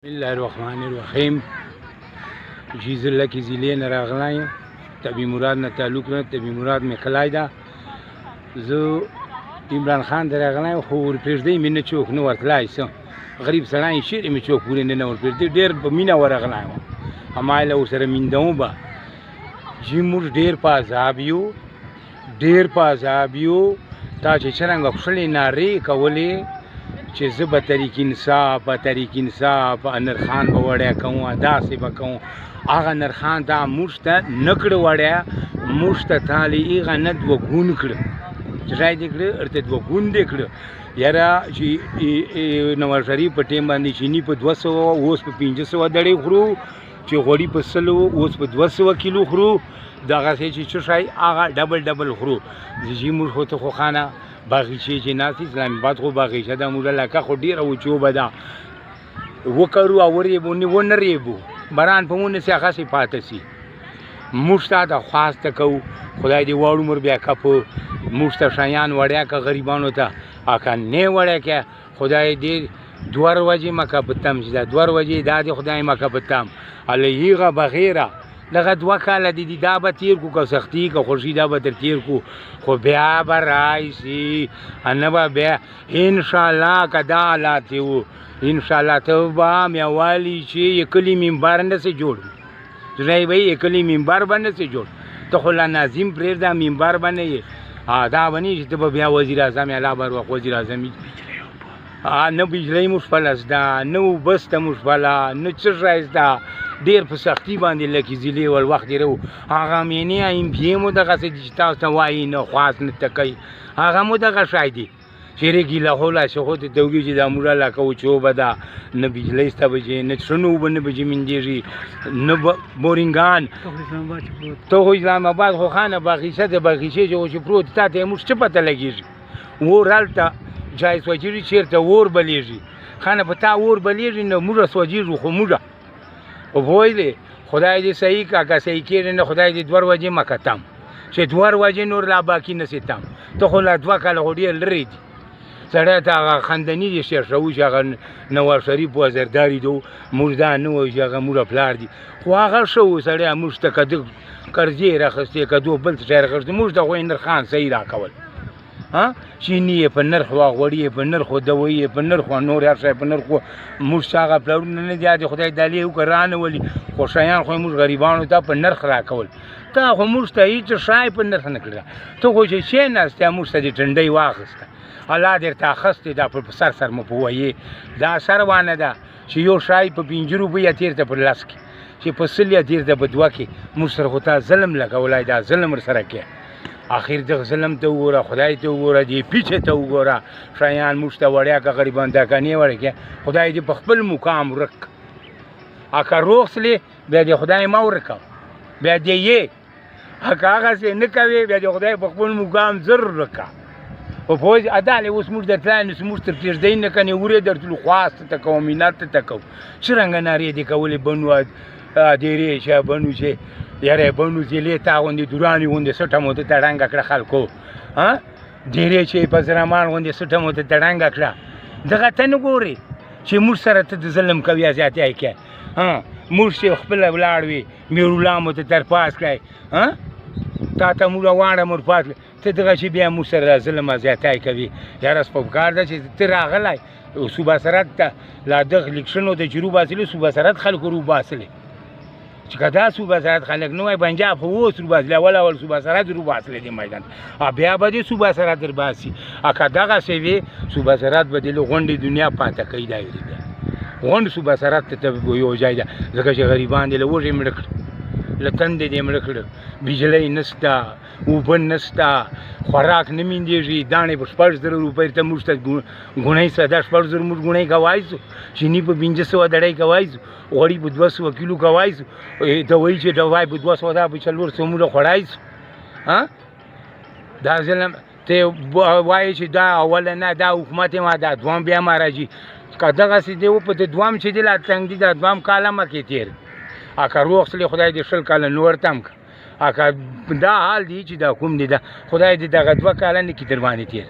بسم الله الرحمن الرحیم. جیزله کی ضلع نه راغلی یم، طبي مراد نه تعلق نه طبي مراد مې کلی ده. زه عمران خان ته راغلی یم، خو ورپرېږدی مې نه څوک نه ورتلی څه غریب سړی یم، چېرې مې څوک پورې نه ورپرېږدي. ډېر په مینه ورغلی یم، همایله ورسره میندوم به چې موږ ډېر په عذاب یو، ډېر په عذاب یو. تا چې څرنګه کښلې نارې کولې چې زه به طریق انصاف به طریق انصاف نرخان به وړیا کوم، داسې به کوم. هغه نرخان تا موږ ته نه کړه وړیا، موږ ته تالی هغه نه دوه ګون کړه، ځای دې کړه ورته دوه ګون دې کړه. یاره چې نواز شریف په ټیم باندې چیني په 200 اوس په 500 دړې خورو، چې غوړي په 100 اوس په 200 کیلو خورو. دغسې چې څه شی هغه ډبل خورو. زه موږ خو ته خو خانه باغیچې چې ناست اسلام آباد خو باغیچه ده، موږ لکه خو ډېره وچوبه ده، وکرو او ورېبو ونه ریبو باران په مونږ نسي هغسې پاته سي. موږ ته د خواسته کوو خدای دې وړ عمر بیا کپو، موږ ته شیان وړیا که غریبانو ته اکه نه وړیا که خدای دې 2 ورځې مکه پتم چې دا 2 ورځې دا دې خدای مکه پتم هله هغه بغیره دغه 2 کاله دي دا به تیر کو که سختي که خوشي دا به تر تیر کو، خو بیا به راشي نه به بیا انشاءالله که دا حالات و انشاءالله ته به میوالي چې یکلي منبر نسې جوړ ځای به یکلي منبر به نسې جوړ. ته خو لا ناظم پرېږده منبر به نه یې دا به نه چې ته به بیا وزیر اعظم الله بر وخت وزیر اعظم نه بجلی مو شپله زده، نه اوبه شته مو شپله، نه څه شی شته. ډېر په سختي باندې لکه ضلع ول وخت ډېر و. هغه مینې ایم پي مو دغسې دي چې تاسو ته وایي نه خواست نه تکوي، هغه مو دغه شی دي چې ګیله خوله شي خو ته توګي چې دا موږ علاقه وچوبه ده، نه بجلی شته بجې، نه څښنه اوبه نه بجې مندېږي، نه بورینګان. ته خو اسلام آباد خو خانه باغیچه د باغیچې چې پروت تا ته موږ څه پته لګېږي. اور هلته جای سوچېږي چېرته اور بلیږي، خانه په تا اور بلیږي نه موږ سوچېږو خو موږ وایلی خدای دې صحیح کا که صحیح کېږي نه خدای دې 2 ورځې مکه تم چې 2 ورځې نور لا باقي نسي تم. ته خو لا 2 کاله خو ډېر لرې دي. سړی ته هغه خندني دي شیرشوي چې هغه نواز شریف وزیرداري دو موږ دا نه وایو چې هغه موږ پلار دي، خو هغه ښه و سړی موږ ته که ده قرضې یې راخستې که دو بل څه شی راخستې موږ ته خو یې نرخان صحیح راکول. چیني یې په نرخ وه، غوړي یې په نرخ وه، دوایي یې په نرخ وه، نور هر شی په نرخ وه. موږ ته هغه پلرونه نه دي خدای دالې وکړه رانه ولي، خو شیان خو موږ غریبانو ته په نرخ راکول. تا خو موږ ته هېڅ شی په نرخ نه کړله. ته خو چې کېناستې موږ ته دې ټنډۍ واخیسته، الله درته اخیستې دا په سر مو په ویې دا سر وانه ده چې یو شی په 5 روپۍ تېر ته په 10 کې چې په 100 تېر ته په 2 کې موږ سره خو تا ظلم لګولی، دا ظلم ورسره کې. اخر دغه ظلم ته وګوره، خدای ته وګوره، دې پیچه ته وګوره. شیان موږ ته وړیا که غریبان ته که نه وړیا کې خدای دې په خپل مقام ورک. که روغ سلې بیا دې خدای ما ورکه، بیا دې یې که هغسې نه کوې بیا دې خدای په خپل مقام زر ورکه. په پوه ادالې اوس موږ درتلی نو موږ تر پرېږدی نه کنې ورې درتلو خواست ته کوو منت ته کوو. څرنګه نارې دې کولې بنو ډېرې چې بنو چې یاره بنو ضلع تا غوندې دورانې غوندې سټه مو ته ړنګه کړه خلکو، ډېرې چې په زرمان غوندې سټه مو ته ړنګه کړه. دغه ته نه ګورې چې موږ سره ته د ظلم کوې یا زیاتی کوې. موږ چې خپله ولاړ وي میرالله مو ته ترپاس کړی، تا ته موږ واړه مرپاس کړی، ته دغه چې بیا موږ سره ظلم او زیاتی کوي. یاره په پکار ده چې ته راغلی صوبه سرحد ته لا دغه الیکشنو د چې روباسلې صوبه سرحد خلکو روباسلې چې که دا صوبه سرحد خلک نه وای پنجاب خو اوس روباسلې اول صوبه سرحد روباسلې دې میدان بیا به دې صوبه سرحد درباسي. که دغسې وي صوبه سرحد به دې له غونډې دنیا پاته کوي. دا بیا غونډ صوبه سرحد ته یو ځای ده ځکه چې غریبان دې له وږې مړه کړه، له تندې دې مړه کړه، بجلی نشته، اوبه نشته، خوراک نه میندېږي. داڼې په 6,000 روپۍ ته موږ ته ګونۍ سده 6,000 موږ ګونۍ کوای شو، چیني په 500 دړۍ کوای شو، غوړي په 200 کیلو کوای شو، دوایي چې دوای په 200 دا په 400 موږ خوړای شو. دا ظلم ته وایي چې دا اوله نه دا حکومت ما دا دوام بیا ما راځي. که دغسې دی په د دوام چې دی لا تنګ دي دا دوام کاله مکې تېر که روغ سلې خدای دې 20 کاله نور تم که دا حال دی چې دا کوم دی دا خدای دې دغه 2 کاله نه کې در باندې تېر